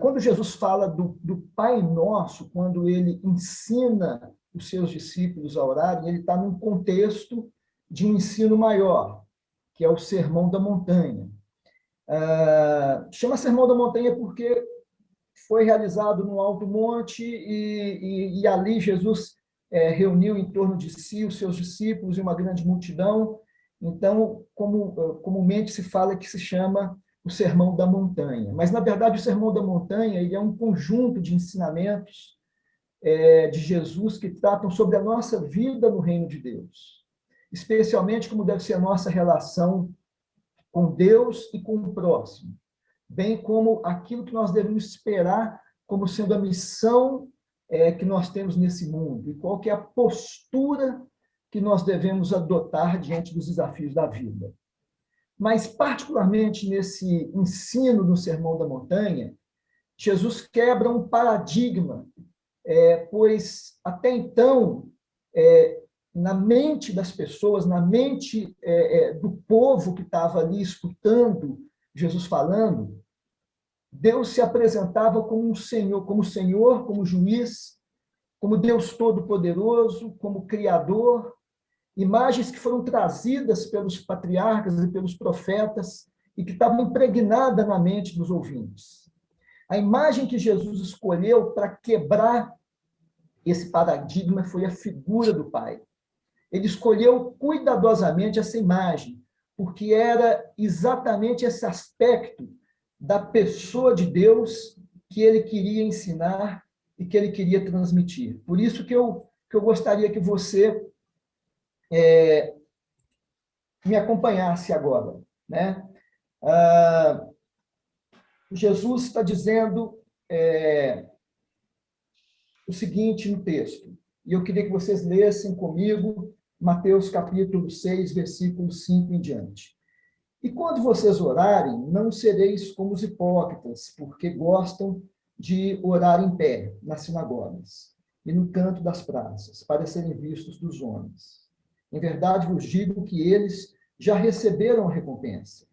Quando Jesus fala do Pai Nosso, quando ele ensina os seus discípulos a orarem, ele está num contexto de um ensino maior, que é o Sermão da Montanha. Chama Sermão da Montanha porque foi realizado no Alto Monte e ali Jesus reuniu em torno de si os seus discípulos e uma grande multidão. Então, comumente se fala que se chama o Sermão da Montanha. Mas, na verdade, o Sermão da Montanha ele é um conjunto de ensinamentos de Jesus que tratam sobre a nossa vida no reino de Deus, especialmente como deve ser a nossa relação com Deus e com o próximo, bem como aquilo que nós devemos esperar como sendo a missão que nós temos nesse mundo e qual que é a postura que nós devemos adotar diante dos desafios da vida. Mas, particularmente nesse ensino do Sermão da Montanha, Jesus quebra um paradigma, pois até então, na mente das pessoas, na mente do povo que estava ali escutando Jesus falando, Deus se apresentava como um Senhor, como juiz, como Deus Todo-Poderoso, como Criador, imagens que foram trazidas pelos patriarcas e pelos profetas e que estavam impregnadas na mente dos ouvintes. A imagem que Jesus escolheu para quebrar esse paradigma foi a figura do Pai. Ele escolheu cuidadosamente essa imagem, porque era exatamente esse aspecto da pessoa de Deus que ele queria ensinar e que ele queria transmitir. Por isso que eu gostaria que você me acompanhasse agora. Né? Jesus está dizendo o seguinte no texto, e eu queria que vocês lessem comigo Mateus capítulo 6, versículo 5 em diante. E quando vocês orarem, não sereis como os hipócritas, porque gostam de orar em pé, nas sinagogas, e no canto das praças, para serem vistos dos homens. Em verdade vos digo que eles já receberam a recompensa.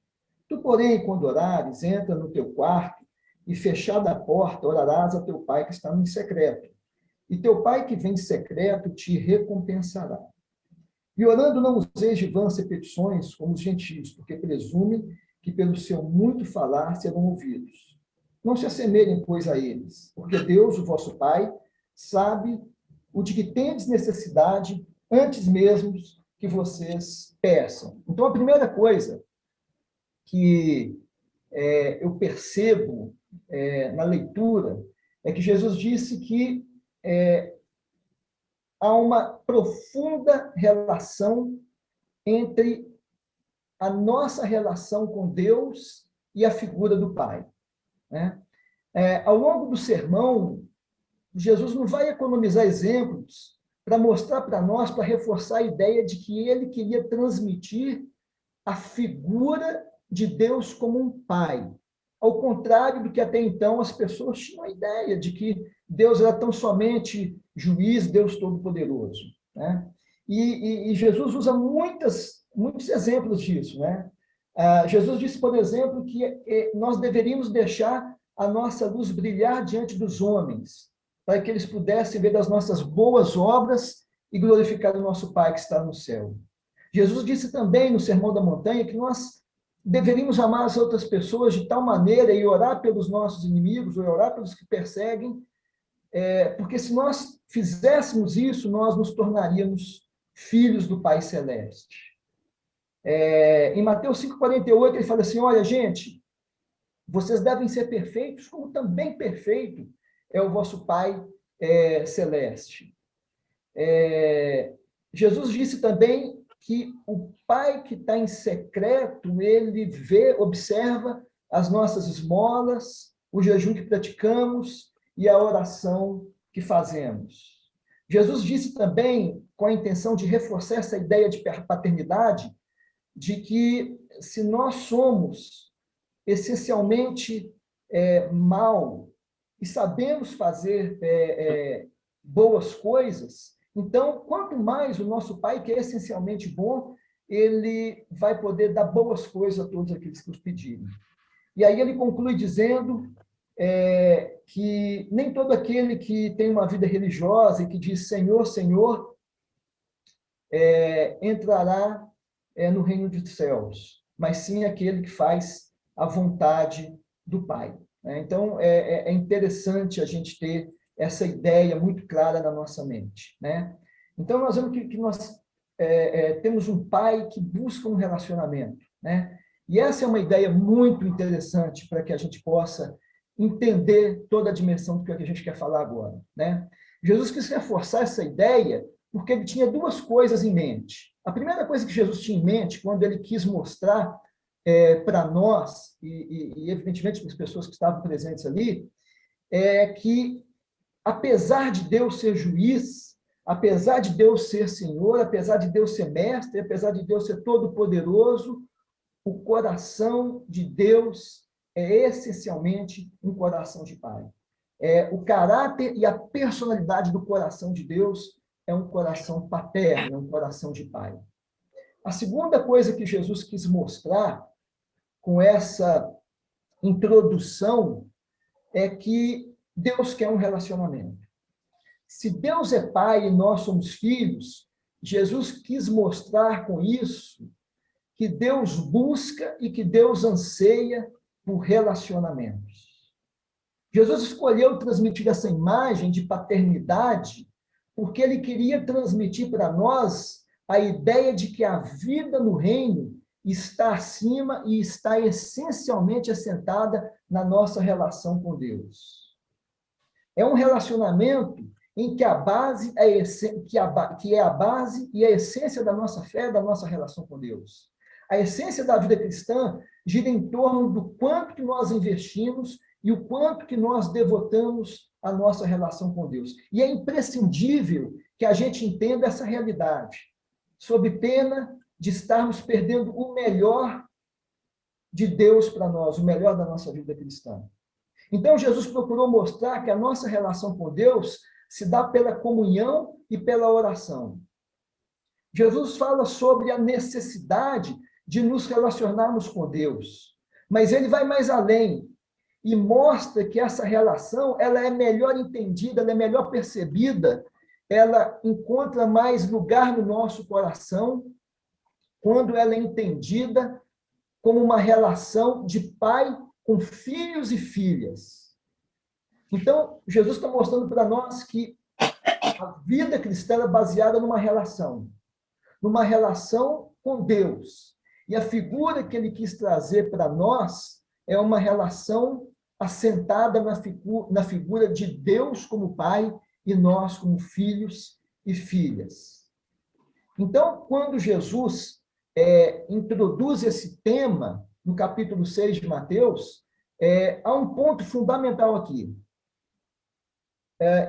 Tu, porém, quando orares, entra no teu quarto, e fechada a porta, orarás a teu pai que está no secreto. E teu pai que vem em secreto te recompensará. E orando não useis de vãs repetições como os gentios, porque presumem que pelo seu muito falar serão ouvidos. Não se assemelhem, pois, a eles, porque Deus, o vosso Pai, sabe o de que tendes necessidade antes mesmo que vocês peçam. Então, a primeira coisa que eu percebo na leitura é que Jesus disse que há uma profunda relação entre a nossa relação com Deus e a figura do Pai. Né? Ao longo do sermão, Jesus não vai economizar exemplos para mostrar para nós, para reforçar a ideia de que ele queria transmitir a figura de Deus como um Pai. Ao contrário do que até então as pessoas tinham a ideia de que Deus era tão somente juiz, Deus Todo-Poderoso. Né? E Jesus usa muitos exemplos disso. Né? Jesus disse, por exemplo, que nós deveríamos deixar a nossa luz brilhar diante dos homens, para que eles pudessem ver das nossas boas obras e glorificar o nosso Pai que está no céu. Jesus disse também no Sermão da Montanha que nós deveríamos amar as outras pessoas de tal maneira e orar pelos nossos inimigos, ou orar pelos que perseguem, porque se nós fizéssemos isso, nós nos tornaríamos filhos do Pai Celeste. Em Mateus 5,48, ele fala assim, olha, gente, vocês devem ser perfeitos, como também perfeito é o vosso Pai Celeste. Jesus disse também que o Pai que está em secreto, ele vê, observa as nossas esmolas, o jejum que praticamos e a oração que fazemos. Jesus disse também, com a intenção de reforçar essa ideia de paternidade, de que se nós somos essencialmente mal e sabemos fazer boas coisas, então, quanto mais o nosso Pai, que é essencialmente bom, ele vai poder dar boas coisas a todos aqueles que os pedirem. E aí ele conclui dizendo que nem todo aquele que tem uma vida religiosa e que diz Senhor, Senhor, entrará no reino dos céus, mas sim aquele que faz a vontade do Pai. Né? Então, é interessante a gente ter essa ideia muito clara na nossa mente. Né? Então, nós vemos que nós temos um Pai que busca um relacionamento. Né? E essa é uma ideia muito interessante para que a gente possa entender toda a dimensão do que a gente quer falar agora. Né? Jesus quis reforçar essa ideia porque ele tinha duas coisas em mente. A primeira coisa que Jesus tinha em mente, quando ele quis mostrar para nós, e evidentemente para as pessoas que estavam presentes ali, é que, apesar de Deus ser juiz, apesar de Deus ser Senhor, apesar de Deus ser mestre, apesar de Deus ser todo-poderoso, o coração de Deus é essencialmente um coração de Pai. O caráter e a personalidade do coração de Deus é um coração paterno, um coração de Pai. A segunda coisa que Jesus quis mostrar com essa introdução é que Deus quer um relacionamento. Se Deus é Pai e nós somos filhos, Jesus quis mostrar com isso que Deus busca e que Deus anseia por relacionamentos. Jesus escolheu transmitir essa imagem de paternidade porque ele queria transmitir para nós a ideia de que a vida no reino está acima e está essencialmente assentada na nossa relação com Deus. É um relacionamento em que a base que é a base e a essência da nossa fé, da nossa relação com Deus. A essência da vida cristã gira em torno do quanto que nós investimos e o quanto que nós devotamos a nossa relação com Deus. E é imprescindível que a gente entenda essa realidade, sob pena de estarmos perdendo o melhor de Deus para nós, o melhor da nossa vida cristã. Então, Jesus procurou mostrar que a nossa relação com Deus se dá pela comunhão e pela oração. Jesus fala sobre a necessidade de nos relacionarmos com Deus, mas ele vai mais além e mostra que essa relação ela é melhor entendida, ela é melhor percebida, ela encontra mais lugar no nosso coração quando ela é entendida como uma relação de pai com filhos e filhas. Então, Jesus está mostrando para nós que a vida cristã é baseada numa relação com Deus. E a figura que ele quis trazer para nós é uma relação assentada na figura de Deus como Pai e nós como filhos e filhas. Então, quando Jesus introduz esse tema no capítulo 6 de Mateus, há um ponto fundamental aqui.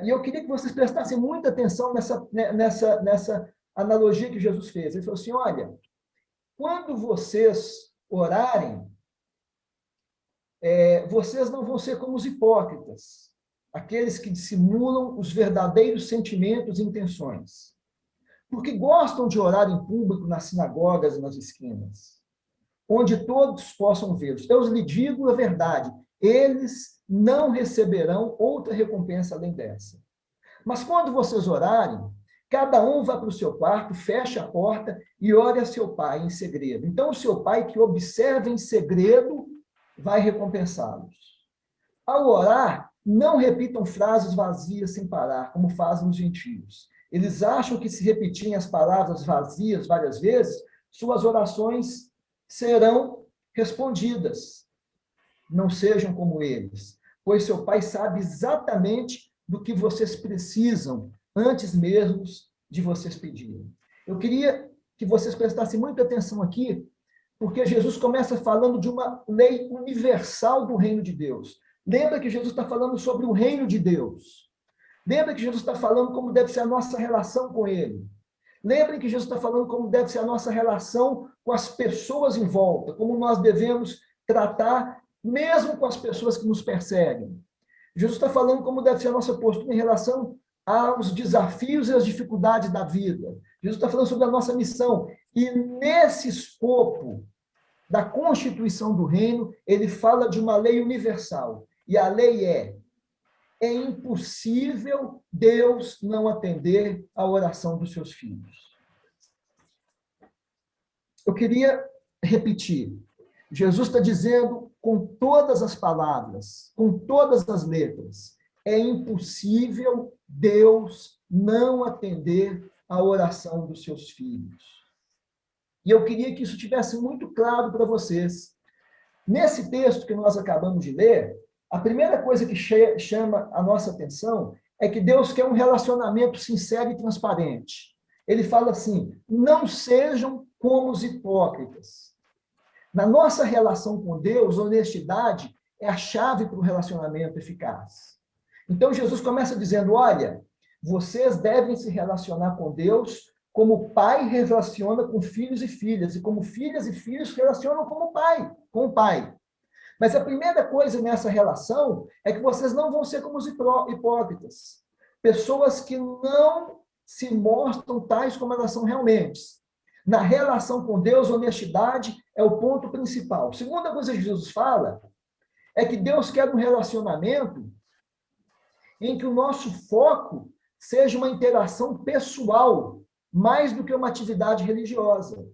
E eu queria que vocês prestassem muita atenção nessa analogia que Jesus fez. Ele falou assim, olha, quando vocês orarem, vocês não vão ser como os hipócritas, aqueles que dissimulam os verdadeiros sentimentos e intenções, porque gostam de orar em público nas sinagogas e nas esquinas, onde todos possam vê-los. Eu lhes digo a verdade, eles não receberão outra recompensa além dessa. Mas quando vocês orarem, cada um vá para o seu quarto, feche a porta e ore a seu pai em segredo. Então, o seu pai que observa em segredo vai recompensá-los. Ao orar, não repitam frases vazias sem parar, como fazem os gentios. Eles acham que se repetirem as palavras vazias várias vezes, suas orações serão respondidas. Não sejam como eles, pois seu pai sabe exatamente do que vocês precisam, antes mesmo de vocês pedirem. Eu queria que vocês prestassem muita atenção aqui, porque Jesus começa falando de uma lei universal do reino de Deus. Lembra que Jesus está falando sobre o reino de Deus. Lembra que Jesus está falando como deve ser a nossa relação com ele. Lembrem que Jesus está falando como deve ser a nossa relação com as pessoas em volta, como nós devemos tratar mesmo com as pessoas que nos perseguem. Jesus está falando como deve ser a nossa postura em relação aos desafios e às dificuldades da vida. Jesus está falando sobre a nossa missão. E nesse escopo da constituição do reino, ele fala de uma lei universal. E a lei é impossível Deus não atender a oração dos seus filhos. Eu queria repetir. Jesus está dizendo com todas as palavras, com todas as letras, é impossível Deus não atender a oração dos seus filhos. E eu queria que isso tivesse muito claro para vocês. Nesse texto que nós acabamos de ler, a primeira coisa que chama a nossa atenção é que Deus quer um relacionamento sincero e transparente. Ele fala assim, não sejam como os hipócritas. Na nossa relação com Deus, honestidade é a chave para o relacionamento eficaz. Então, Jesus começa dizendo, olha, vocês devem se relacionar com Deus como o pai relaciona com filhos e filhas, e como filhas e filhos se relacionam com o pai. Mas a primeira coisa nessa relação é que vocês não vão ser como os hipócritas. Pessoas que não se mostram tais como elas são realmente. Na relação com Deus, honestidade é o ponto principal. A segunda coisa que Jesus fala é que Deus quer um relacionamento em que o nosso foco seja uma interação pessoal, mais do que uma atividade religiosa.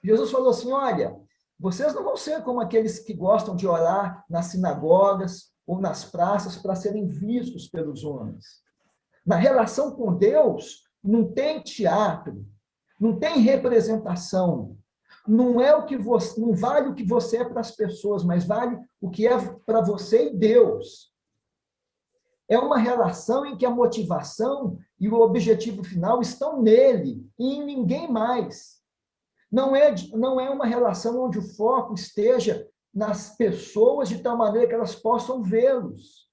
Jesus falou assim, olha, vocês não vão ser como aqueles que gostam de orar nas sinagogas ou nas praças para serem vistos pelos homens. Na relação com Deus, não tem teatro, não tem representação, não é o que você, não vale o que você é para as pessoas, mas vale o que é para você e Deus. É uma relação em que a motivação e o objetivo final estão nele e em ninguém mais. Não é uma relação onde o foco esteja nas pessoas de tal maneira que elas possam vê-los.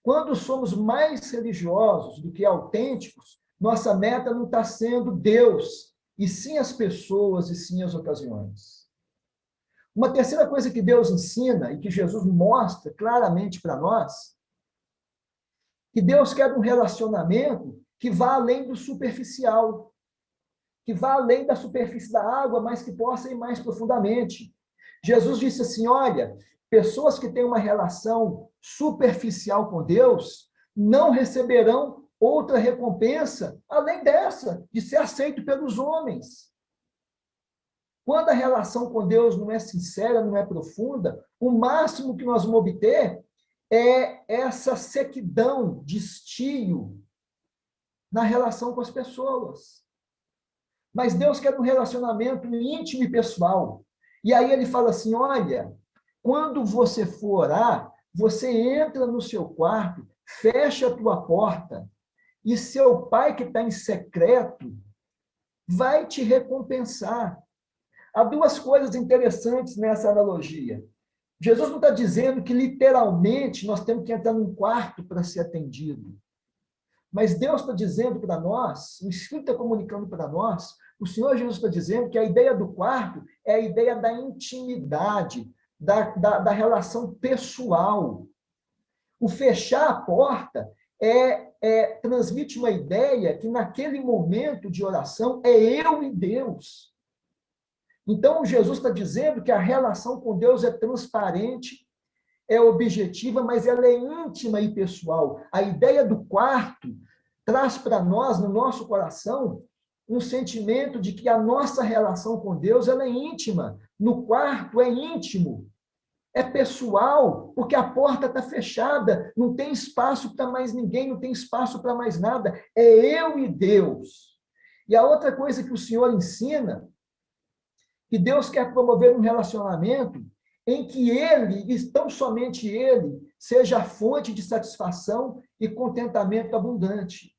Quando somos mais religiosos do que autênticos, nossa meta não está sendo Deus, e sim as pessoas, e sim as ocasiões. Uma terceira coisa que Deus ensina e que Jesus mostra claramente para nós, que Deus quer um relacionamento que vá além do superficial, que vá além da superfície da água, mas que possa ir mais profundamente. Jesus disse assim, olha, pessoas que têm uma relação superficial com Deus não receberão outra recompensa além dessa, de ser aceito pelos homens. Quando a relação com Deus não é sincera, não é profunda, o máximo que nós vamos obter é essa sequidão de estio na relação com as pessoas. Mas Deus quer um relacionamento íntimo e pessoal. E aí ele fala assim, olha, quando você for orar, você entra no seu quarto, fecha a tua porta, e seu pai que está em secreto vai te recompensar. Há duas coisas interessantes nessa analogia. Jesus não está dizendo que, literalmente, nós temos que entrar num quarto para ser atendido. Mas Deus está dizendo para nós, o Espírito está comunicando para nós, o Senhor Jesus está dizendo que a ideia do quarto é a ideia da intimidade, da relação pessoal. O fechar a porta transmite uma ideia que, naquele momento de oração, é eu e Deus. Então, Jesus está dizendo que a relação com Deus é transparente, é objetiva, mas ela é íntima e pessoal. A ideia do quarto traz para nós, no nosso coração, um sentimento de que a nossa relação com Deus ela é íntima. No quarto é íntimo, é pessoal, porque a porta está fechada, não tem espaço para mais ninguém, não tem espaço para mais nada. É eu e Deus. E a outra coisa que o Senhor ensina, que Deus quer promover um relacionamento em que Ele, e tão somente Ele, seja a fonte de satisfação e contentamento abundante.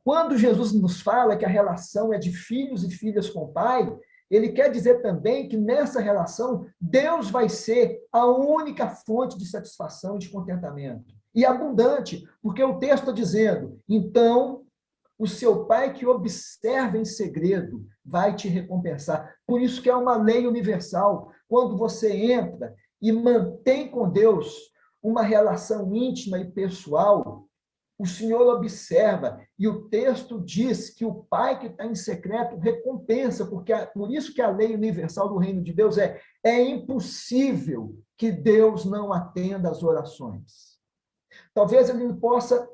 Quando Jesus nos fala que a relação é de filhos e filhas com o Pai, Ele quer dizer também que nessa relação, Deus vai ser a única fonte de satisfação e de contentamento. E abundante, porque o texto está dizendo, então, o seu pai que observa em segredo vai te recompensar. Por isso que é uma lei universal. Quando você entra e mantém com Deus uma relação íntima e pessoal, o Senhor observa, e o texto diz que o pai que está em secreto recompensa, porque por isso que a lei universal do reino de Deus é impossível que Deus não atenda às orações. Talvez ele possa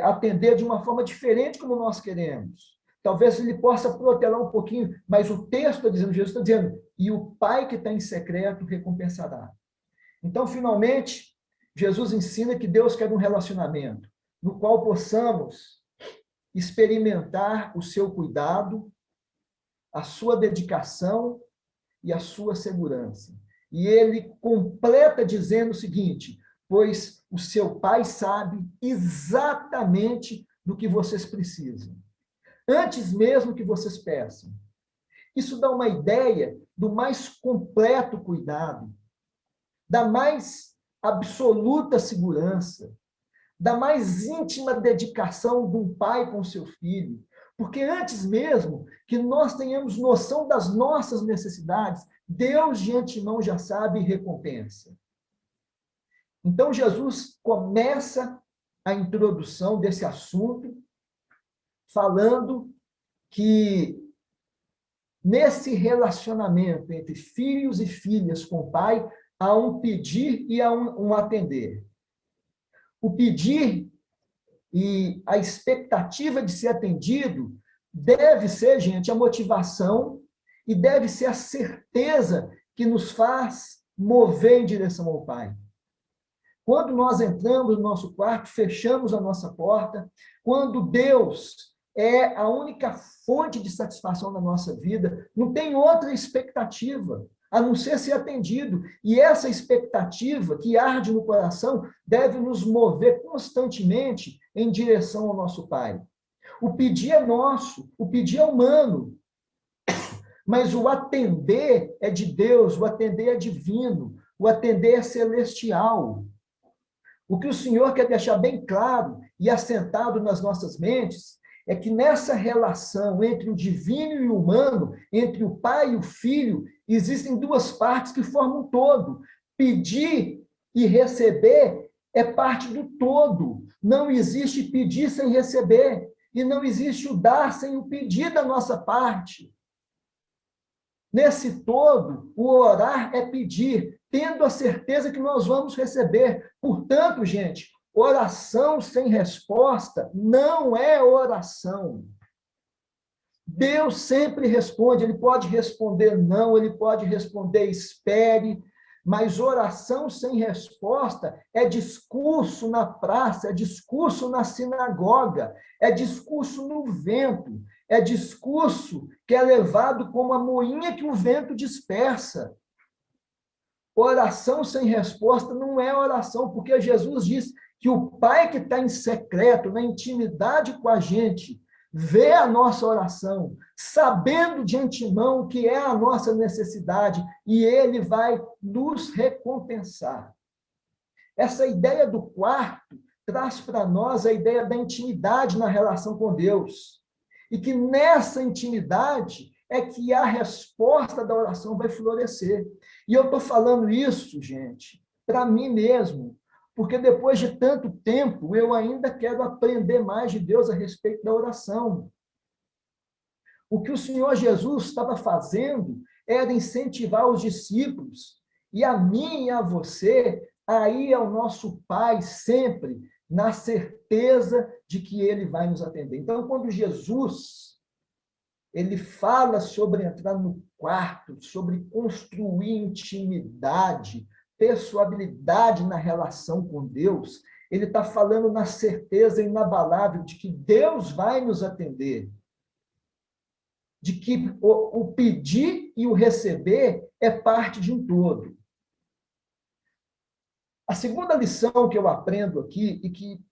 atender de uma forma diferente como nós queremos. Talvez ele possa protelar um pouquinho, mas o texto está dizendo, Jesus está dizendo, e o Pai que está em secreto recompensará. Então, finalmente, Jesus ensina que Deus quer um relacionamento no qual possamos experimentar o seu cuidado, a sua dedicação e a sua segurança. E ele completa dizendo o seguinte: pois o seu Pai sabe exatamente do que vocês precisam, antes mesmo que vocês peçam. Isso dá uma ideia do mais completo cuidado, da mais absoluta segurança, da mais íntima dedicação de um pai com seu filho. Porque antes mesmo que nós tenhamos noção das nossas necessidades, Deus de antemão já sabe e recompensa. Então, Jesus começa a introdução desse assunto falando que nesse relacionamento entre filhos e filhas com o pai, há um pedir e há um atender. O pedir e a expectativa de ser atendido deve ser, gente, a motivação e deve ser a certeza que nos faz mover em direção ao Pai. Quando nós entramos no nosso quarto, fechamos a nossa porta, quando Deus é a única fonte de satisfação da nossa vida, não tem outra expectativa a não ser atendido. E essa expectativa que arde no coração deve nos mover constantemente em direção ao nosso Pai. O pedir é nosso, o pedir é humano, mas o atender é de Deus, o atender é divino, o atender é celestial. O que o Senhor quer deixar bem claro e assentado nas nossas mentes é que nessa relação entre o divino e o humano, entre o pai e o filho, existem duas partes que formam um todo. Pedir e receber é parte do todo. Não existe pedir sem receber. E não existe o dar sem o pedir da nossa parte. Nesse todo, o orar é pedir, tendo a certeza que nós vamos receber. Portanto, gente, oração sem resposta não é oração. Deus sempre responde, ele pode responder não, ele pode responder espere, mas oração sem resposta é discurso na praça, é discurso na sinagoga, é discurso no vento, é discurso que é levado como a moinha que o vento dispersa. Oração sem resposta não é oração, porque Jesus diz que o Pai que está em secreto, na intimidade com a gente, vê a nossa oração, sabendo de antemão que é a nossa necessidade, e ele vai nos recompensar. Essa ideia do quarto traz para nós a ideia da intimidade na relação com Deus. E que nessa intimidade é que a resposta da oração vai florescer. E eu estou falando isso, gente, para mim mesmo, porque depois de tanto tempo, eu ainda quero aprender mais de Deus a respeito da oração. O que o Senhor Jesus estava fazendo era incentivar os discípulos, e a mim e a você, a ir ao nosso Pai sempre, na certeza de que Ele vai nos atender. Então, quando Jesus ele fala sobre entrar no quarto, sobre construir intimidade, pessoabilidade na relação com Deus, ele está falando na certeza inabalável de que Deus vai nos atender, de que o pedir e o receber é parte de um todo. A segunda lição que eu aprendo aqui,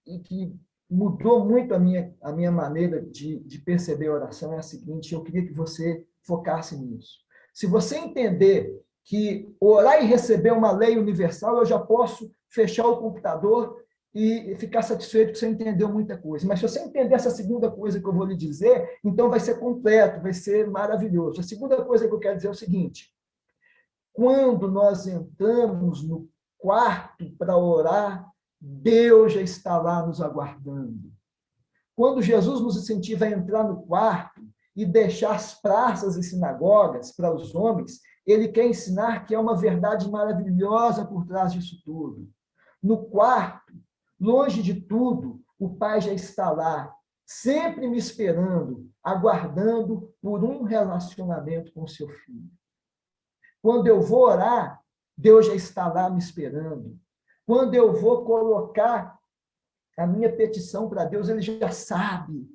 e que mudou muito a minha maneira de perceber a oração, é a seguinte: eu queria que você focasse nisso. Se você entender que orar e receber é uma lei universal, eu já posso fechar o computador e ficar satisfeito que você entendeu muita coisa. Mas se você entender essa segunda coisa que eu vou lhe dizer, então vai ser completo, vai ser maravilhoso. A segunda coisa que eu quero dizer é o seguinte: quando nós entramos no quarto para orar, Deus já está lá nos aguardando. Quando Jesus nos incentiva a entrar no quarto e deixar as praças e sinagogas para os homens, ele quer ensinar que é uma verdade maravilhosa por trás disso tudo. No quarto, longe de tudo, o Pai já está lá, sempre me esperando, aguardando por um relacionamento com seu filho. Quando eu vou orar, Deus já está lá me esperando. Quando eu vou colocar a minha petição para Deus, ele já sabe.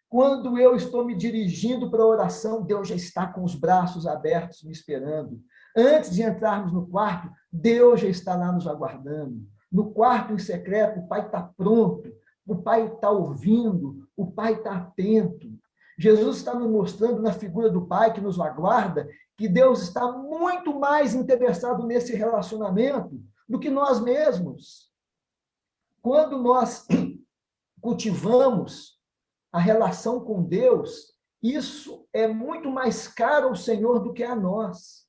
Quando eu estou me dirigindo para a oração, Deus já está com os braços abertos me esperando. Antes de entrarmos no quarto, Deus já está lá nos aguardando. No quarto em secreto, o Pai está pronto, o Pai está ouvindo, o Pai está atento. Jesus está nos mostrando na figura do Pai que nos aguarda que Deus está muito mais interessado nesse relacionamento do que nós mesmos. Quando nós cultivamos a relação com Deus, isso é muito mais caro ao Senhor do que a nós.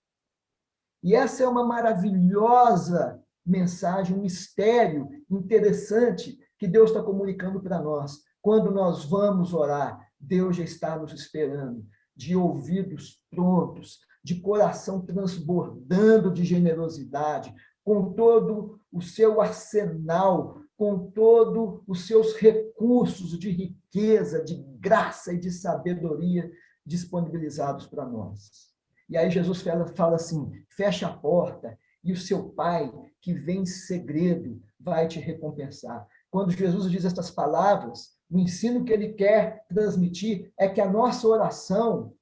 E essa é uma maravilhosa mensagem, um mistério interessante que Deus está comunicando para nós. Quando nós vamos orar, Deus já está nos esperando, de ouvidos prontos, de coração transbordando de generosidade, com todo o seu arsenal, com todos os seus recursos de riqueza, de graça e de sabedoria disponibilizados para nós. E aí Jesus fala assim, fecha a porta e o seu Pai, que vem em segredo, vai te recompensar. Quando Jesus diz estas palavras, o ensino que ele quer transmitir é que a nossa oração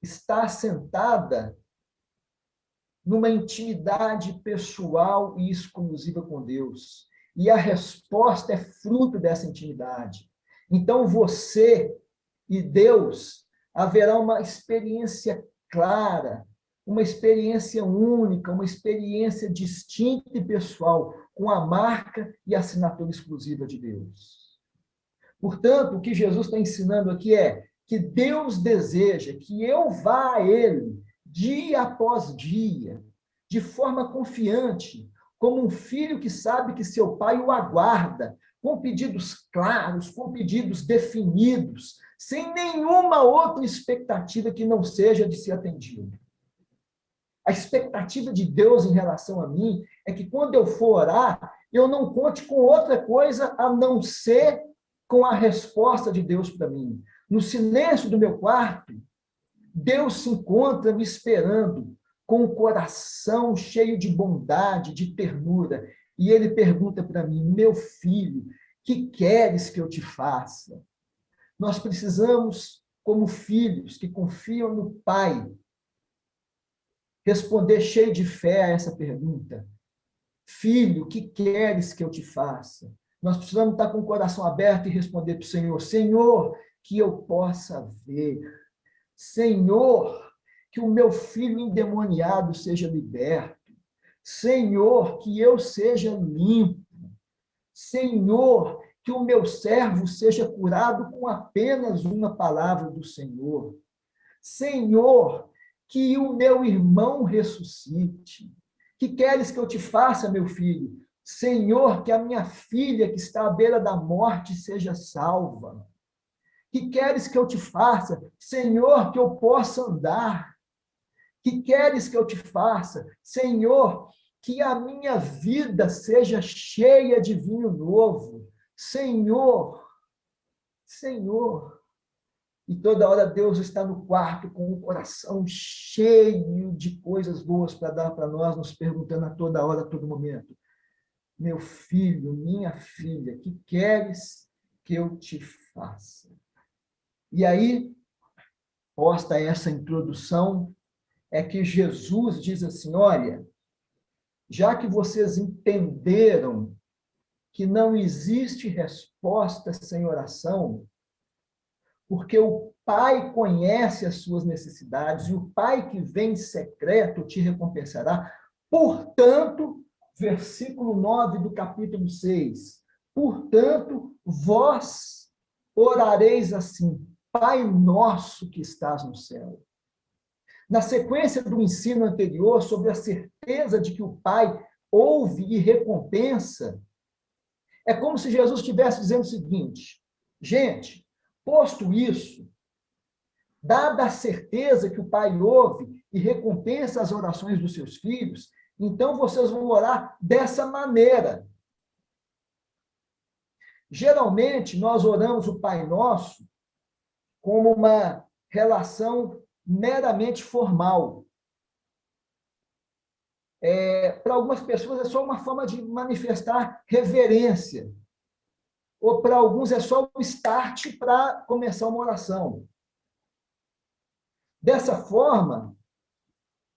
está assentada numa intimidade pessoal e exclusiva com Deus. E a resposta é fruto dessa intimidade. Então, você e Deus haverá uma experiência clara, uma experiência única, uma experiência distinta e pessoal, com a marca e assinatura exclusiva de Deus. Portanto, o que Jesus está ensinando aqui é que Deus deseja que eu vá a Ele dia após dia, de forma confiante, como um filho que sabe que seu pai o aguarda, com pedidos claros, com pedidos definidos, sem nenhuma outra expectativa que não seja de ser atendido. A expectativa de Deus em relação a mim é que quando eu for orar, eu não conte com outra coisa a não ser com a resposta de Deus para mim. No silêncio do meu quarto, Deus se encontra me esperando com o coração cheio de bondade, de ternura. E ele pergunta para mim, meu filho, que queres que eu te faça? Nós precisamos, como filhos que confiam no Pai, responder cheio de fé a essa pergunta. Filho, que queres que eu te faça? Nós precisamos estar com o coração aberto e responder para o Senhor, Senhor, que eu possa ver. Senhor, que o meu filho endemoniado seja liberto. Senhor, que eu seja limpo. Senhor, que o meu servo seja curado com apenas uma palavra do Senhor. Senhor, que o meu irmão ressuscite. Que queres que eu te faça, meu filho? Senhor, que a minha filha que está à beira da morte seja salva. Que queres que eu te faça? Senhor, que eu possa andar. Que queres que eu te faça? Senhor, que a minha vida seja cheia de vinho novo. Senhor, Senhor. E toda hora Deus está no quarto com o coração cheio de coisas boas para dar para nós, nos perguntando a toda hora, a todo momento. Meu filho, minha filha, que queres que eu te faça? E aí, posta essa introdução, é que Jesus diz assim, olha, já que vocês entenderam que não existe resposta sem oração, porque o Pai conhece as suas necessidades e o Pai que vem em secreto te recompensará. Portanto, versículo 9 do capítulo 6, portanto, vós orareis assim, Pai nosso que estás no céu. Na sequência do ensino anterior sobre a certeza de que o Pai ouve e recompensa, é como se Jesus estivesse dizendo o seguinte, gente, posto isso, Dada a certeza que o Pai ouve e recompensa as orações dos seus filhos, então vocês vão orar dessa maneira. Geralmente, nós oramos o Pai Nosso como uma relação meramente formal. Para algumas pessoas é só uma forma de manifestar reverência, ou para alguns é só um start para começar uma oração. Dessa forma,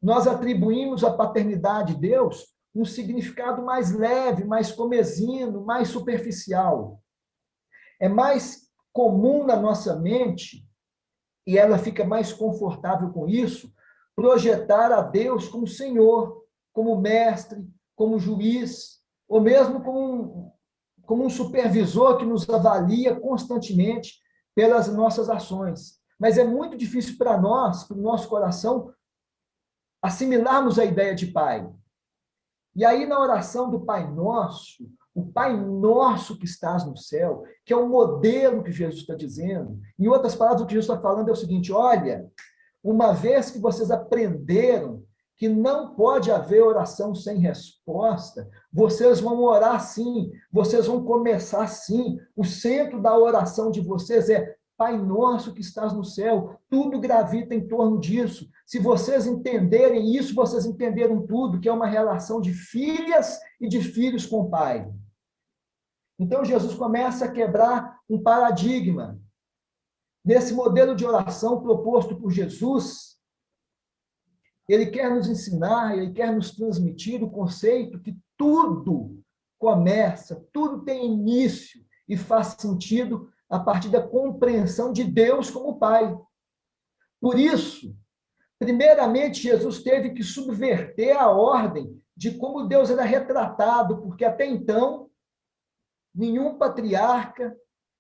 nós atribuímos à paternidade de Deus um significado mais leve, mais comezino, mais superficial. É mais comum na nossa mente, e ela fica mais confortável com isso, projetar a Deus como Senhor, como mestre, como juiz, ou mesmo como um supervisor que nos avalia constantemente pelas nossas ações. Mas é muito difícil para nós, para o nosso coração, assimilarmos a ideia de Pai. E aí, na oração do Pai Nosso, o Pai Nosso que estás no céu, que é o modelo que Jesus está dizendo, em outras palavras, o que Jesus está falando é o seguinte: olha, uma vez que vocês aprenderam que não pode haver oração sem resposta, vocês vão orar sim, vocês vão começar sim. O centro da oração de vocês é Pai Nosso que estás no céu, tudo gravita em torno disso. Se vocês entenderem isso, vocês entenderam tudo, que é uma relação de filhas e de filhos com o Pai. Então, Jesus começa a quebrar um paradigma. Nesse modelo de oração proposto por Jesus, ele quer nos ensinar, ele quer nos transmitir o conceito que tudo começa, tudo tem início e faz sentido a partir da compreensão de Deus como Pai. Por isso, primeiramente, Jesus teve que subverter a ordem de como Deus era retratado, porque até então, nenhum patriarca,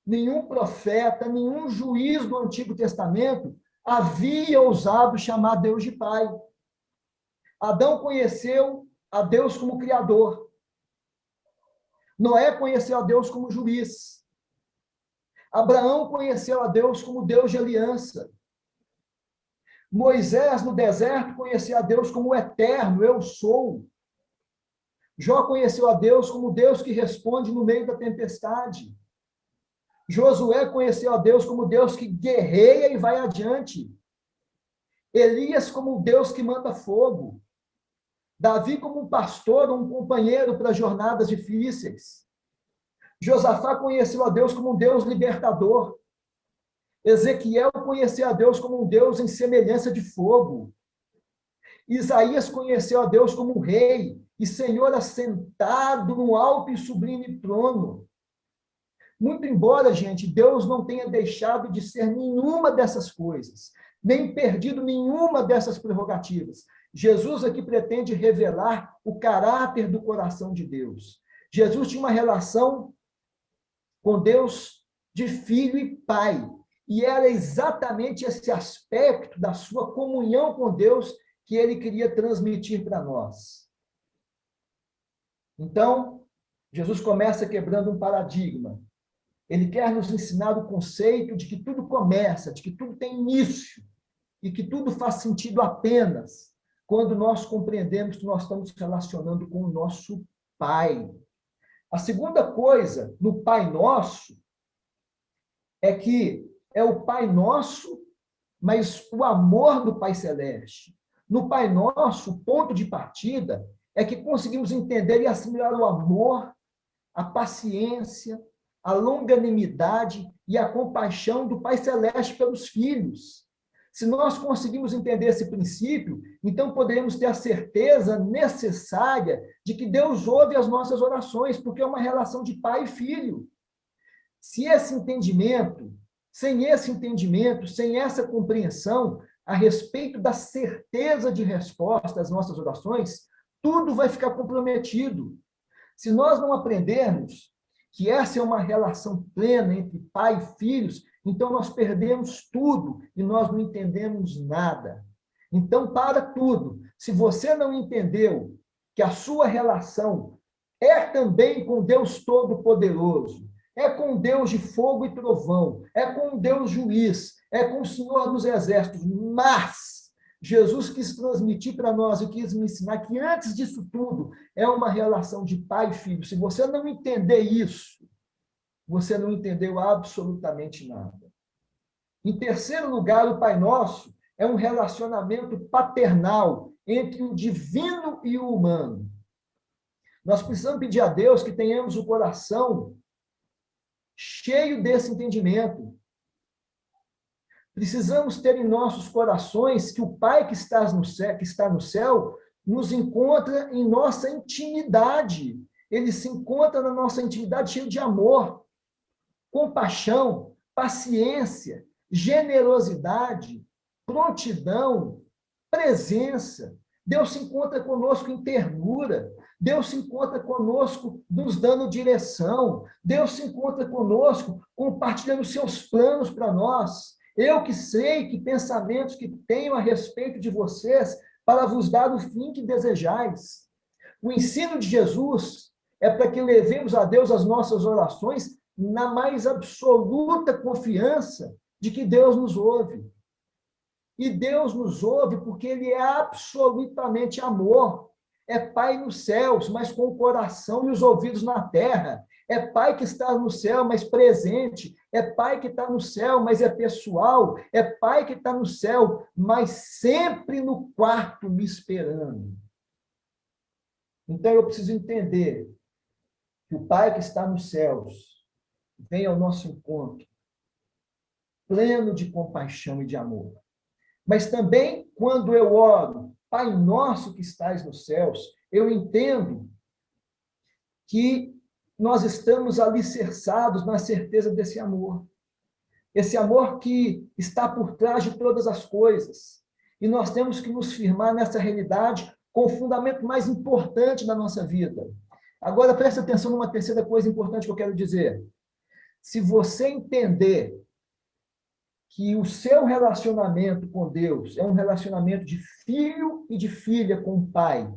nenhum profeta, nenhum juiz do Antigo Testamento havia ousado chamar Deus de Pai. Adão conheceu a Deus como Criador. Noé conheceu a Deus como juiz. Abraão conheceu a Deus como Deus de aliança. Moisés, no deserto, conheceu a Deus como o eterno, eu sou. Jó conheceu a Deus como Deus que responde no meio da tempestade. Josué conheceu a Deus como Deus que guerreia e vai adiante. Elias como Deus que manda fogo. Davi como um pastor, um companheiro para jornadas difíceis. Josafá conheceu a Deus como um Deus libertador. Ezequiel conheceu a Deus como um Deus em semelhança de fogo. Isaías conheceu a Deus como um rei e Senhor assentado no alto e sublime trono. Muito embora, gente, Deus não tenha deixado de ser nenhuma dessas coisas, nem perdido nenhuma dessas prerrogativas. Jesus aqui pretende revelar o caráter do coração de Deus. Jesus tinha uma relação com Deus de filho e pai, e era exatamente esse aspecto da sua comunhão com Deus que ele queria transmitir para nós. Então, Jesus começa quebrando um paradigma. Ele quer nos ensinar o conceito de que tudo começa, de que tudo tem início, e que tudo faz sentido apenas quando nós compreendemos que nós estamos relacionando com o nosso Pai. A segunda coisa no Pai Nosso é que é o Pai Nosso, mas o amor do Pai Celeste. No Pai Nosso, o ponto de partida é que conseguimos entender e assimilar o amor, a paciência, a longanimidade e a compaixão do Pai Celeste pelos filhos. Se nós conseguimos entender esse princípio, então poderemos ter a certeza necessária de que Deus ouve as nossas orações, porque é uma relação de pai e filho. Se esse entendimento, sem esse entendimento, sem essa compreensão a respeito da certeza de resposta às nossas orações, tudo vai ficar comprometido. Se nós não aprendermos que essa é uma relação plena entre pai e filhos, então nós perdemos tudo e nós não entendemos nada. Então, para tudo, se você não entendeu que a sua relação é também com Deus Todo-Poderoso, é com Deus de fogo e trovão, é com Deus juiz, é com o Senhor dos exércitos, mas Jesus quis transmitir para nós e quis me ensinar que antes disso tudo é uma relação de pai e filho. Se você não entender isso, você não entendeu absolutamente nada. Em terceiro lugar, o Pai Nosso é um relacionamento paternal entre o divino e o humano. Nós precisamos pedir a Deus que tenhamos o coração cheio desse entendimento. Precisamos ter em nossos corações que o Pai que está no céu nos encontra em nossa intimidade. Ele se encontra na nossa intimidade cheio de amor, compaixão, paciência, generosidade, prontidão, presença. Deus se encontra conosco em ternura. Deus se encontra conosco nos dando direção. Deus se encontra conosco compartilhando seus planos para nós. Eu que sei que pensamentos que tenho a respeito de vocês para vos dar o fim que desejais. O ensino de Jesus é para que levemos a Deus as nossas orações na mais absoluta confiança de que Deus nos ouve. E Deus nos ouve porque Ele é absolutamente amor. É Pai nos céus, mas com o coração e os ouvidos na terra. É Pai que está no céu, mas presente. É Pai que está no céu, mas é pessoal. É Pai que está no céu, mas sempre no quarto me esperando. Então eu preciso entender que o Pai que está nos céus vem ao nosso encontro, pleno de compaixão e de amor. Mas também, quando eu oro, Pai nosso que estais nos céus, eu entendo que nós estamos alicerçados na certeza desse amor. Esse amor que está por trás de todas as coisas. E nós temos que nos firmar nessa realidade com o fundamento mais importante da nossa vida. Agora, preste atenção numa terceira coisa importante que eu quero dizer. Se você entender que o seu relacionamento com Deus é um relacionamento de filho e de filha com o Pai,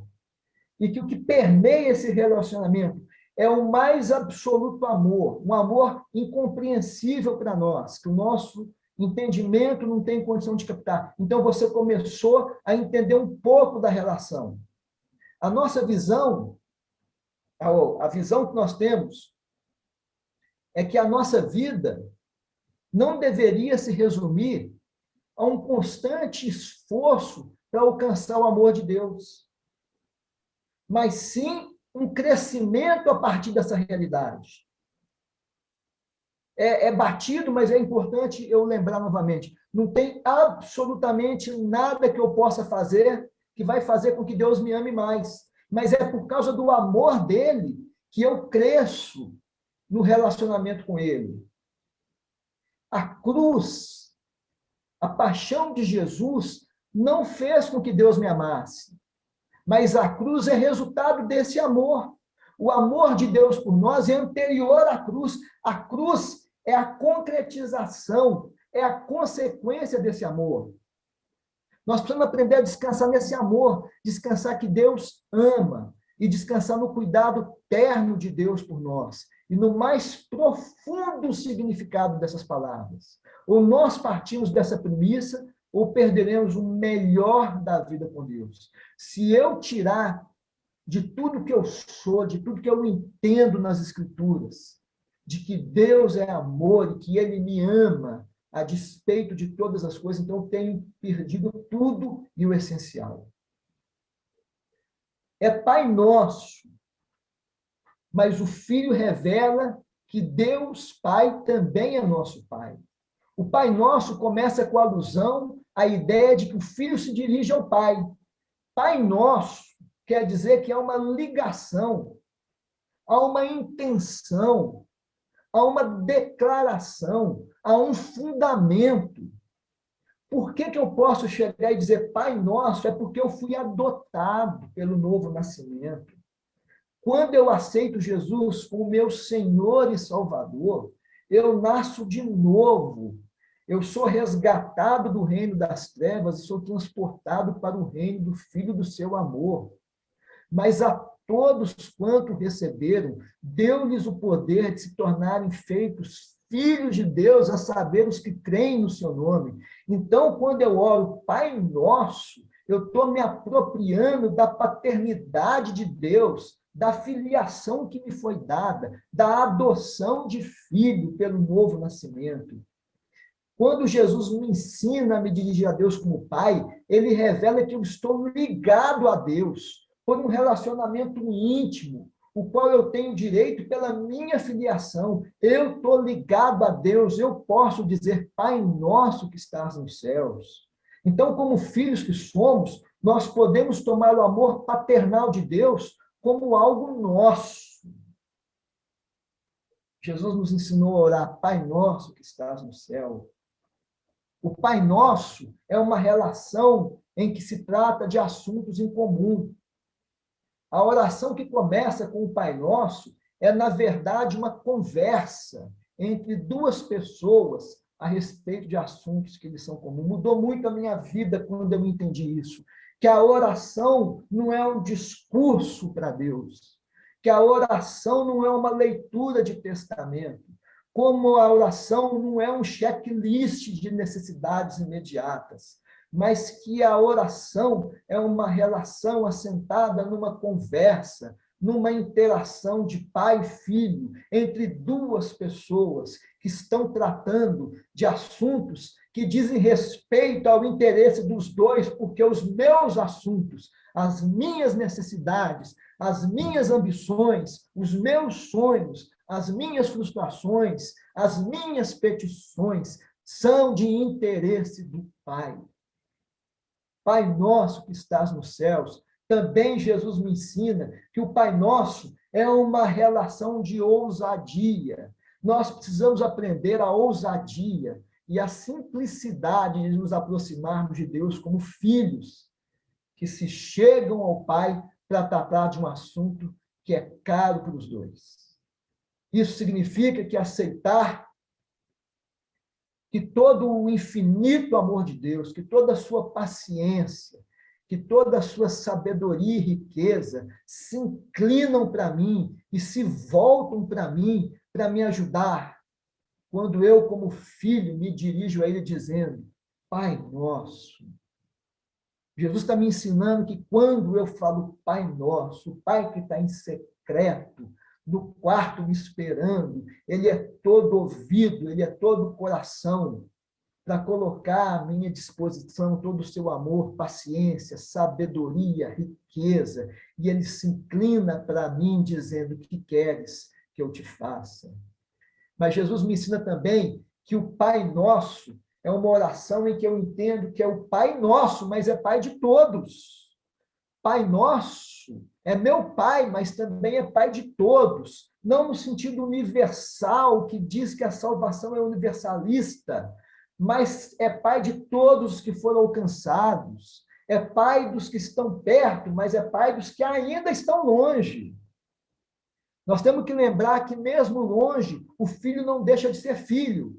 e que o que permeia esse relacionamento é o mais absoluto amor, um amor incompreensível para nós, que o nosso entendimento não tem condição de captar. Então, você começou a entender um pouco da relação. A nossa visão, a visão que nós temos, é que a nossa vida não deveria se resumir a um constante esforço para alcançar o amor de Deus, mas sim um crescimento a partir dessa realidade. É batido, mas é importante eu lembrar novamente. Não tem absolutamente nada que eu possa fazer que vai fazer com que Deus me ame mais, mas é por causa do amor dele que eu cresço no relacionamento com ele. A cruz, a paixão de Jesus, não fez com que Deus me amasse, mas a cruz é resultado desse amor. O amor de Deus por nós é anterior à cruz. A cruz é a concretização, é a consequência desse amor. Nós precisamos aprender a descansar nesse amor, descansar que Deus ama e descansar no cuidado terno de Deus por nós e no mais profundo significado dessas palavras. Ou nós partimos dessa premissa ou perderemos o melhor da vida com Deus. Se eu tirar de tudo que eu sou, de tudo que eu entendo nas Escrituras, de que Deus é amor e que Ele me ama a despeito de todas as coisas, então eu tenho perdido tudo e o essencial. É Pai Nosso, mas o Filho revela que Deus Pai também é nosso Pai. O Pai Nosso começa com a alusão à ideia de que o Filho se dirige ao Pai. Pai Nosso quer dizer que há uma ligação, há uma intenção, há uma declaração, há um fundamento. Por que eu posso chegar e dizer Pai Nosso? É porque eu fui adotado pelo novo nascimento. Quando eu aceito Jesus como meu Senhor e Salvador, eu nasço de novo. Eu sou resgatado do reino das trevas e sou transportado para o reino do Filho do seu amor. Mas há todos quanto receberam, deu-lhes o poder de se tornarem feitos filhos de Deus, a saber, os que creem no seu nome. Então, quando eu oro Pai Nosso, eu estou me apropriando da paternidade de Deus, da filiação que me foi dada, da adoção de filho pelo novo nascimento. Quando Jesus me ensina a me dirigir a Deus como Pai, ele revela que eu estou ligado a Deus por um relacionamento íntimo, o qual eu tenho direito pela minha filiação. Eu estou ligado a Deus, eu posso dizer Pai nosso que estás nos céus. Então, como filhos que somos, nós podemos tomar o amor paternal de Deus como algo nosso. Jesus nos ensinou a orar, Pai nosso que estás no céu. O Pai Nosso é uma relação em que se trata de assuntos em comum. A oração que começa com o Pai Nosso é, na verdade, uma conversa entre duas pessoas a respeito de assuntos que lhes são comuns. Mudou muito a minha vida quando eu entendi isso, que a oração não é um discurso para Deus, que a oração não é uma leitura de testamento, como a oração não é um checklist de necessidades imediatas, mas que a oração é uma relação assentada numa conversa, numa interação de pai e filho, entre duas pessoas que estão tratando de assuntos que dizem respeito ao interesse dos dois, porque os meus assuntos, as minhas necessidades, as minhas ambições, os meus sonhos, as minhas frustrações, as minhas petições são de interesse do Pai. Pai nosso que estás nos céus, também Jesus me ensina que o Pai Nosso é uma relação de ousadia. Nós precisamos aprender a ousadia e a simplicidade de nos aproximarmos de Deus como filhos que se chegam ao Pai para tratar de um assunto que é caro para os dois. Isso significa que aceitar que todo o infinito amor de Deus, que toda a sua paciência, que toda a sua sabedoria e riqueza se inclinam para mim e se voltam para mim para me ajudar, quando eu, como filho, me dirijo a Ele dizendo, Pai Nosso. Jesus está me ensinando que quando eu falo Pai Nosso, o Pai que está em secreto, no quarto me esperando, Ele é todo ouvido, Ele é todo coração, para colocar à minha disposição todo o seu amor, paciência, sabedoria, riqueza, e Ele se inclina para mim dizendo, o que queres que eu te faça? Mas Jesus me ensina também que o Pai Nosso é uma oração em que eu entendo que é o Pai Nosso, mas é Pai de todos. Pai Nosso é meu Pai, mas também é Pai de todos. Não no sentido universal, que diz que a salvação é universalista, mas é Pai de todos os que foram alcançados. É Pai dos que estão perto, mas é Pai dos que ainda estão longe. Nós temos que lembrar que, mesmo longe, o filho não deixa de ser filho.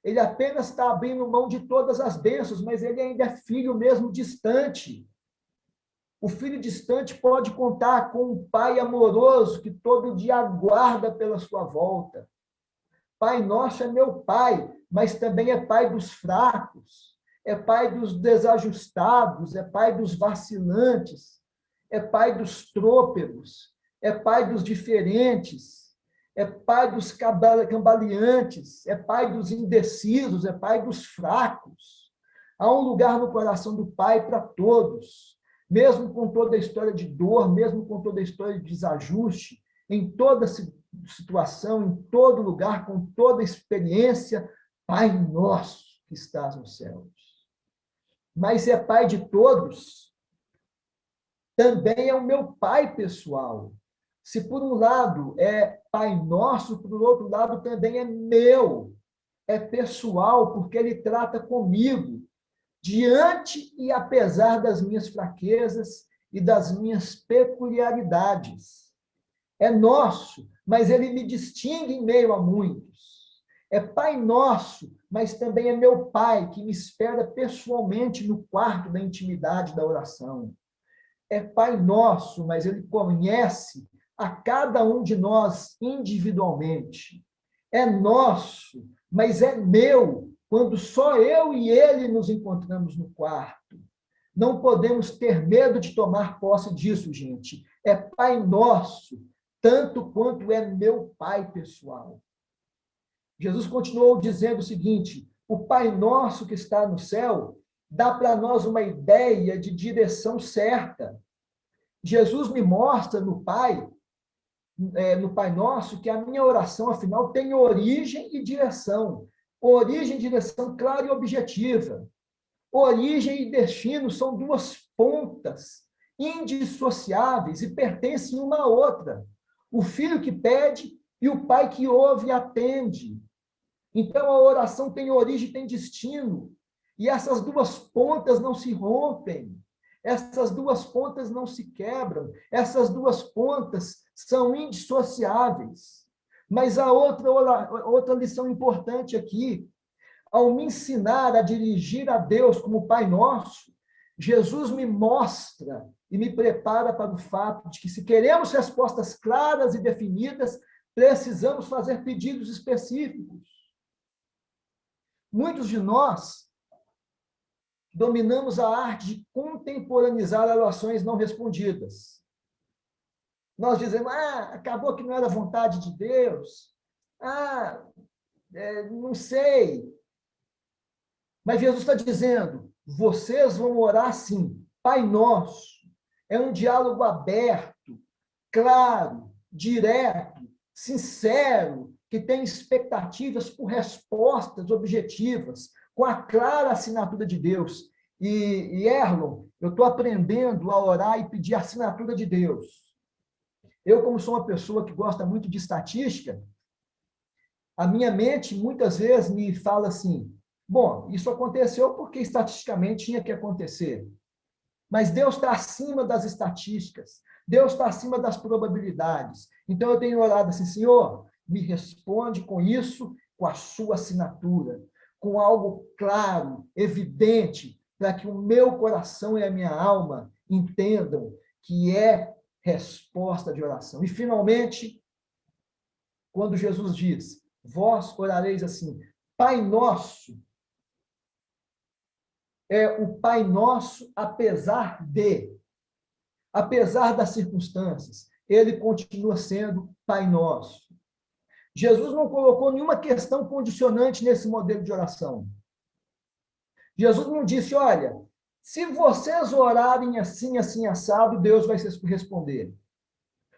Ele apenas está abrindo mão de todas as bênçãos, mas ele ainda é filho mesmo distante. O filho distante pode contar com um pai amoroso que todo dia aguarda pela sua volta. Pai Nosso é meu pai, mas também é pai dos fracos, é pai dos desajustados, é pai dos vacilantes, é pai dos trôpegos, é pai dos diferentes, é pai dos cambaleantes, é pai dos indecisos, é pai dos fracos. Há um lugar no coração do Pai para todos, mesmo com toda a história de dor, mesmo com toda a história de desajuste, em toda situação, em todo lugar, com toda experiência, Pai nosso que estás nos céus. Mas é Pai de todos, também é o meu Pai pessoal. Se por um lado é Pai nosso, por outro lado também é meu, é pessoal, porque Ele trata comigo, diante e apesar das minhas fraquezas e das minhas peculiaridades. É nosso, mas Ele me distingue em meio a muitos. É Pai nosso, mas também é meu Pai, que me espera pessoalmente no quarto da intimidade da oração. é Pai Nosso, mas ele conhece a cada um de nós individualmente. É nosso, mas é meu, quando só eu e ele nos encontramos no quarto. Não podemos ter medo de tomar posse disso, gente. É Pai Nosso, tanto quanto é meu Pai pessoal. Jesus continuou dizendo o seguinte: o Pai Nosso que está no céu dá para nós uma ideia de direção certa. Jesus me mostra no Pai Nosso, que a minha oração, afinal, tem origem e direção. Origem e direção clara e objetiva. Origem e destino são duas pontas indissociáveis e pertencem uma à outra. O filho que pede e o pai que ouve e atende. Então, a oração tem origem e tem destino. E essas duas pontas não se rompem. Essas duas pontas não se quebram. Essas duas pontas são indissociáveis. Mas a outra lição importante aqui, ao me ensinar a dirigir a Deus como Pai Nosso, Jesus me mostra e me prepara para o fato de que, se queremos respostas claras e definidas, precisamos fazer pedidos específicos. Muitos de nós dominamos a arte de contemporaneizar orações não respondidas. Nós dizemos: acabou que não era vontade de Deus. Não sei. Mas Jesus está dizendo: vocês vão orar sim. Pai Nosso é um diálogo aberto, claro, direto, sincero, que tem expectativas por respostas objetivas, com a clara assinatura de Deus. Erlon, eu estou aprendendo a orar e pedir a assinatura de Deus. Eu, como sou uma pessoa que gosta muito de estatística, a minha mente muitas vezes me fala assim: bom, isso aconteceu porque estatisticamente tinha que acontecer. Mas Deus está acima das estatísticas. Deus está acima das probabilidades. Então eu tenho orado assim: Senhor, me responde com isso, com a sua assinatura, com algo claro, evidente, para que o meu coração e a minha alma entendam que é resposta de oração. E, finalmente, quando Jesus diz: vós orareis assim, Pai Nosso, é o Pai Nosso apesar das circunstâncias, ele continua sendo Pai Nosso. Jesus não colocou nenhuma questão condicionante nesse modelo de oração. Jesus não disse: olha, se vocês orarem assim, assim, assado, Deus vai responder.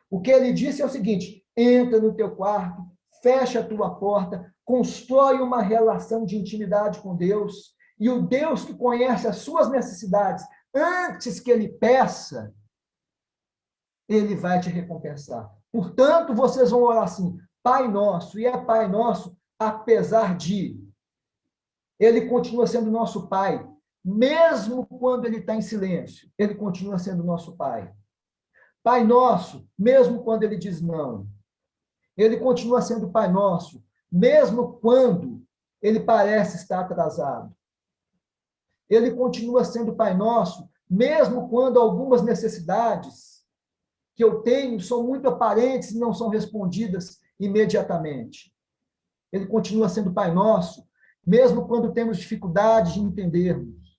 O que ele disse é o seguinte: entra no teu quarto, fecha a tua porta, constrói uma relação de intimidade com Deus, e o Deus que conhece as suas necessidades antes que ele peça, ele vai te recompensar. Portanto, vocês vão orar assim: Pai Nosso, e é Pai Nosso apesar de. Ele continua sendo nosso Pai, mesmo quando ele está em silêncio, ele continua sendo nosso Pai. Pai Nosso, mesmo quando ele diz não. Ele continua sendo Pai Nosso, mesmo quando ele parece estar atrasado. Ele continua sendo Pai Nosso, mesmo quando algumas necessidades que eu tenho são muito aparentes e não são respondidas imediatamente. Ele continua sendo Pai Nosso, mesmo quando temos dificuldade de entendermos.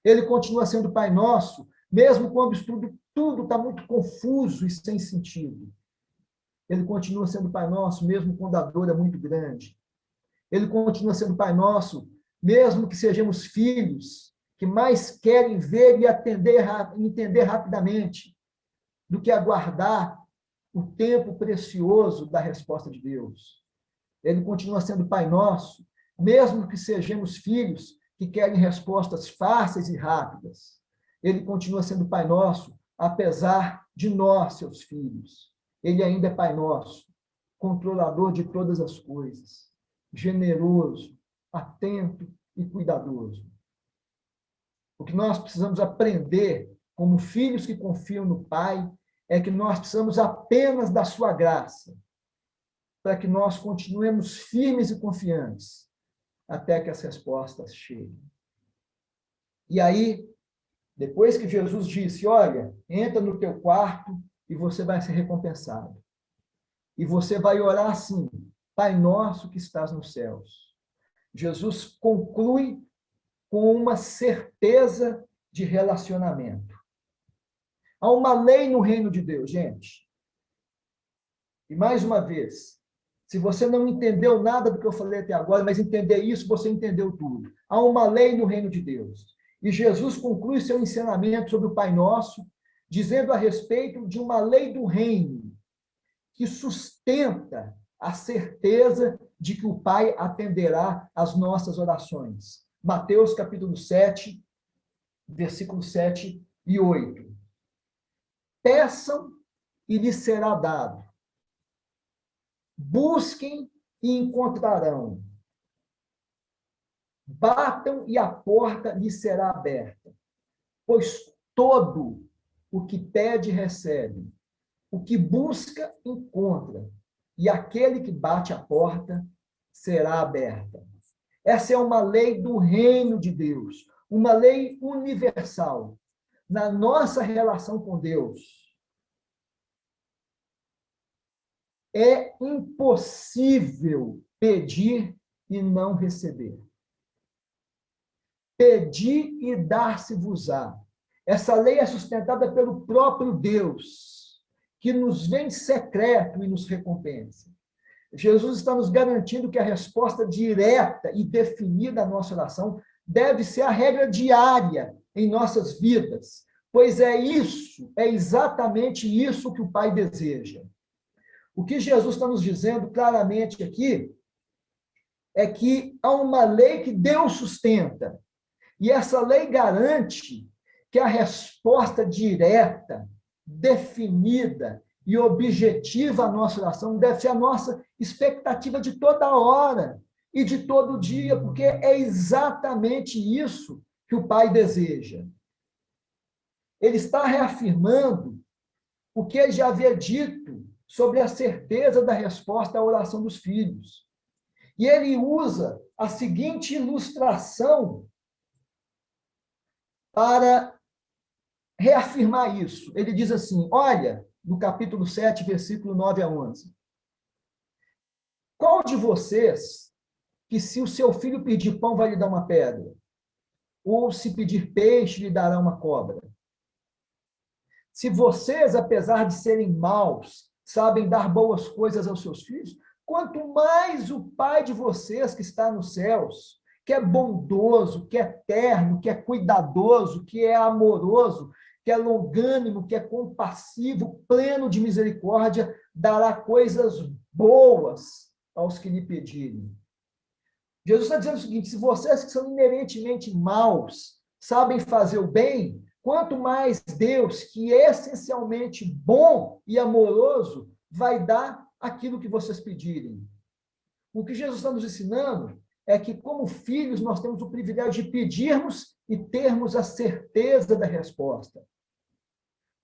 Ele continua sendo Pai Nosso, mesmo quando tudo está muito confuso e sem sentido. Ele continua sendo Pai Nosso, mesmo quando a dor é muito grande. Ele continua sendo Pai Nosso, mesmo que sejamos filhos que mais querem ver e entender rapidamente do que aguardar o tempo precioso da resposta de Deus. Ele continua sendo Pai Nosso, mesmo que sejamos filhos que querem respostas fáceis e rápidas. Ele continua sendo Pai Nosso, apesar de nós, seus filhos. Ele ainda é Pai Nosso, controlador de todas as coisas, generoso, atento e cuidadoso. O que nós precisamos aprender, como filhos que confiam no Pai, é que nós precisamos apenas da sua graça, para que nós continuemos firmes e confiantes até que as respostas cheguem. E aí, Depois que Jesus disse, olha, entra no teu quarto e você vai ser recompensado. E você vai orar assim, Pai nosso que estás nos céus. Jesus conclui com uma certeza de relacionamento. Há uma lei no reino de Deus, gente. E mais uma vez, se você não entendeu nada do que eu falei até agora, mas entender isso, você entendeu tudo. Há uma lei no reino de Deus. E Jesus conclui seu ensinamento sobre o Pai Nosso, dizendo a respeito de uma lei do reino, que sustenta a certeza de que o Pai atenderá às nossas orações. Mateus capítulo 7, versículos 7 e 8. Peçam e lhes será dado. Busquem e encontrarão. Batam e a porta lhes será aberta. Pois todo o que pede, recebe. O que busca, encontra. E aquele que bate a porta será aberta. Essa é uma lei do reino de Deus, uma lei universal. Na nossa relação com Deus, é impossível pedir e não receber. Pedir e dar-se-vos-á. Essa lei é sustentada pelo próprio Deus, que nos vem secreto e nos recompensa. Jesus está nos garantindo que a resposta direta e definida à nossa oração deve ser a regra diária em nossas vidas, pois é isso, é exatamente isso que o Pai deseja. O que Jesus está nos dizendo claramente aqui é que há uma lei que Deus sustenta, e essa lei garante que a resposta direta, definida e objetiva à nossa oração deve ser a nossa expectativa de toda hora e de todo dia, porque é exatamente isso que o Pai deseja. Ele está reafirmando o que ele já havia dito sobre a certeza da resposta à oração dos filhos. E ele usa a seguinte ilustração para reafirmar isso. Ele diz assim, olha, no capítulo 7, versículo 9 a 11. Qual de vocês, que se o seu filho pedir pão, vai lhe dar uma pedra? Ou se pedir peixe, lhe dará uma cobra? Se vocês, apesar de serem maus, sabem dar boas coisas aos seus filhos, quanto mais o Pai de vocês que está nos céus, que é bondoso, que é terno, que é cuidadoso, que é amoroso, que é longânimo, que é compassivo, pleno de misericórdia, dará coisas boas aos que lhe pedirem. Jesus está dizendo o seguinte, se vocês que são inerentemente maus, sabem fazer o bem, quanto mais Deus, que é essencialmente bom e amoroso, vai dar aquilo que vocês pedirem. O que Jesus está nos ensinando é que, como filhos, nós temos o privilégio de pedirmos e termos a certeza da resposta.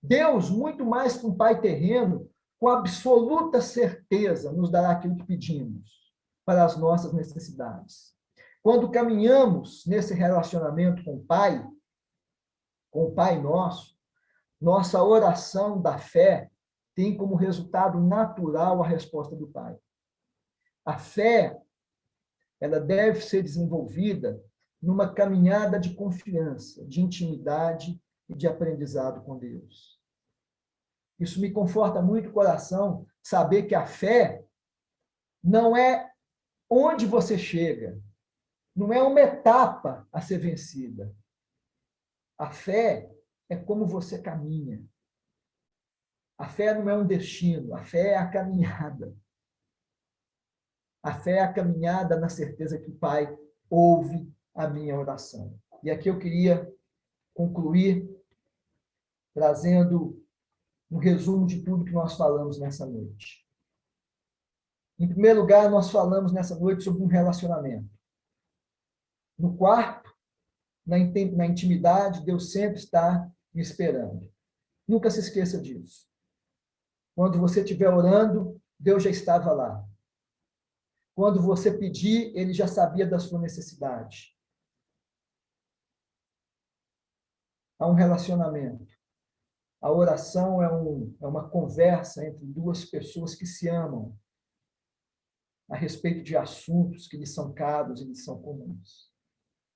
Deus, muito mais que um pai terreno, com absoluta certeza, nos dará aquilo que pedimos para as nossas necessidades. Quando caminhamos nesse relacionamento com o Pai Nosso, nossa oração da fé tem como resultado natural a resposta do Pai. A fé, ela deve ser desenvolvida numa caminhada de confiança, de intimidade e de aprendizado com Deus. Isso me conforta muito o coração, saber que a fé não é onde você chega, não é uma etapa a ser vencida. A fé é como você caminha. A fé não é um destino, a fé é a caminhada. A fé é a caminhada na certeza que o Pai ouve a minha oração. E aqui eu queria concluir trazendo um resumo de tudo que nós falamos nessa noite. Em primeiro lugar, nós falamos nessa noite sobre um relacionamento. No quarto, na intimidade, Deus sempre está me esperando. Nunca se esqueça disso. Quando você estiver orando, Deus já estava lá. Quando você pedir, Ele já sabia da sua necessidade. a um relacionamento. A oração é uma conversa entre duas pessoas que se amam a respeito de assuntos que lhes são caros e lhes são comuns.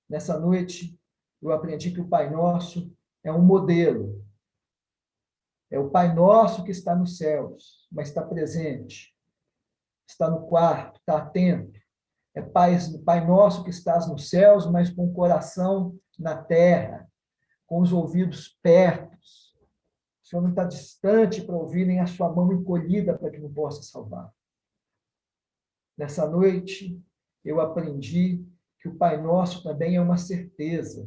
Nessa noite, eu aprendi que o Pai Nosso é um modelo. É o Pai Nosso que está nos céus, mas está presente, está no quarto, está atento. É Pai Nosso que estás nos céus, mas com o coração na terra, com os ouvidos perto. O Senhor não está distante para ouvir, nem a sua mão encolhida para que não possa salvar. Nessa noite, eu aprendi que o Pai Nosso também é uma certeza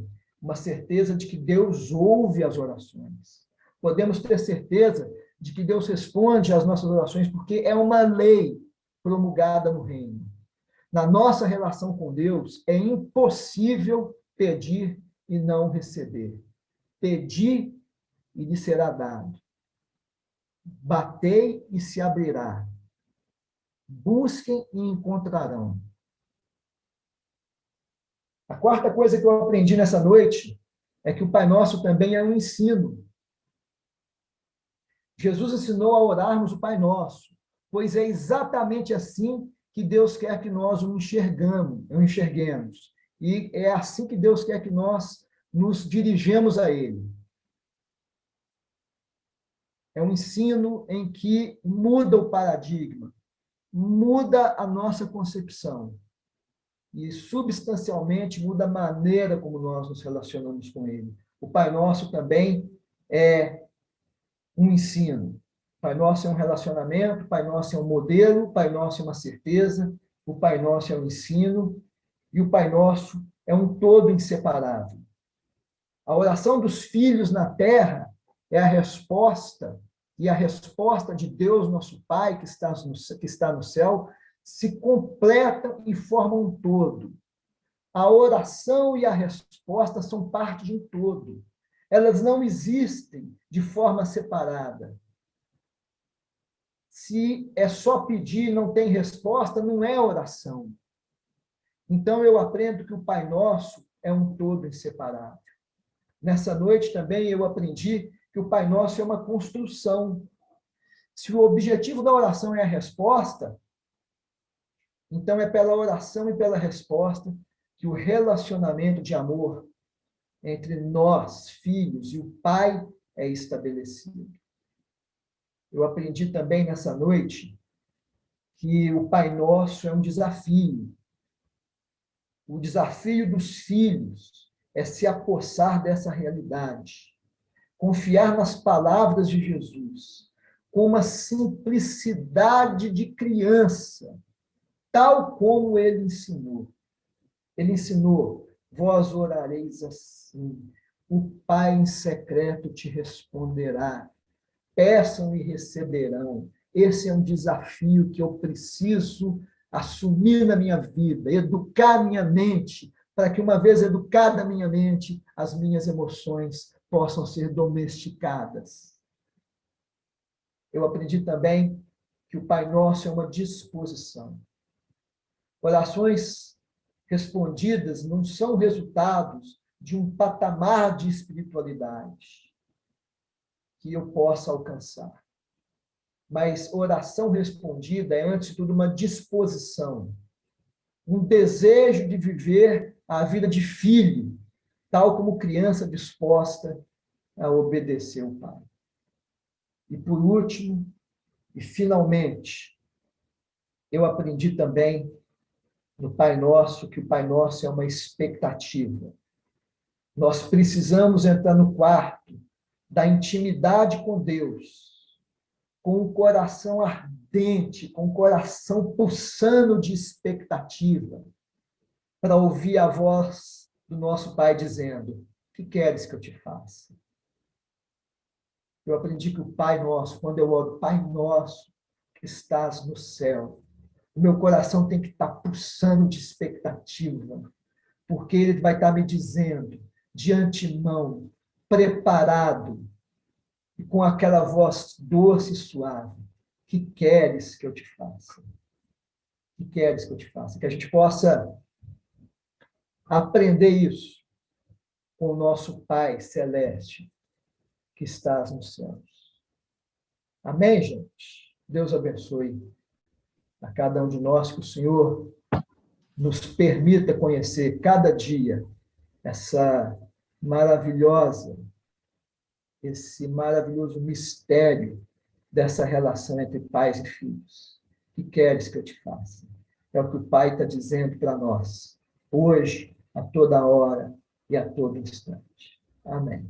de que Deus ouve as orações. Podemos ter certeza de que Deus responde às nossas orações, porque é uma lei promulgada no reino. Na nossa relação com Deus, é impossível pedir e não receber. Pedir e lhe será dado. Batei e se abrirá. Busquem e encontrarão. A quarta coisa que eu aprendi nessa noite é que o Pai Nosso também é um ensino. Jesus ensinou a orarmos o Pai Nosso, pois é exatamente assim que Deus quer que nós o enxerguemos. E é assim que Deus quer que nós nos dirigemos a Ele. É um ensino em que muda o paradigma, muda a nossa concepção e, substancialmente, muda a maneira como nós nos relacionamos com Ele. O Pai Nosso também é um ensino. O Pai Nosso é um relacionamento, o Pai Nosso é um modelo, o Pai Nosso é uma certeza, o Pai Nosso é um ensino e o Pai Nosso é um todo inseparável. A oração dos filhos na terra é a resposta, e a resposta de Deus, nosso Pai, que está no céu, se completam e formam um todo. A oração e a resposta são parte de um todo. Elas não existem de forma separada. Se é só pedir e não tem resposta, não é oração. Então, eu aprendo que o Pai Nosso é um todo inseparável. Nessa noite também eu aprendi que o Pai Nosso é uma construção. Se o objetivo da oração é a resposta, então é pela oração e pela resposta que o relacionamento de amor entre nós, filhos, e o Pai é estabelecido. Eu aprendi também nessa noite que o Pai Nosso é um desafio. O desafio dos filhos é se apossar dessa realidade, confiar nas palavras de Jesus, com uma simplicidade de criança, tal como ele ensinou. Ele ensinou: vós orareis assim, o Pai em secreto te responderá, peçam e receberão. Esse é um desafio que eu preciso assumir na minha vida, educar minha mente, para que, uma vez educada a minha mente, as minhas emoções possam ser domesticadas. Eu aprendi também que o Pai Nosso é uma disposição. Orações respondidas não são resultados de um patamar de espiritualidade que eu possa alcançar. Mas oração respondida é, antes de tudo, uma disposição, um desejo de viver a vida de filho, tal como criança disposta a obedecer o Pai. E por último, e finalmente, eu aprendi também no Pai Nosso que o Pai Nosso é uma expectativa. Nós precisamos entrar no quarto da intimidade com Deus, com o coração ardente, com o coração pulsando de expectativa, para ouvir a voz do nosso Pai dizendo: o que queres que eu te faça? Eu aprendi que o Pai Nosso, quando eu oro, Pai Nosso, que estás no céu, o meu coração tem que estar pulsando de expectativa, porque Ele vai estar me dizendo, de antemão, preparado, e com aquela voz doce e suave: que queres que eu te faça? Que queres que eu te faça? Que a gente possa aprender isso com o nosso Pai celeste que estás nos céus. Amém, gente? Deus abençoe a cada um de nós, que o Senhor nos permita conhecer cada dia essa maravilhosa, esse maravilhoso mistério dessa relação entre pais e filhos. O que queres que eu te faça? É o que o Pai está dizendo para nós, hoje, a toda hora e a todo instante. Amém.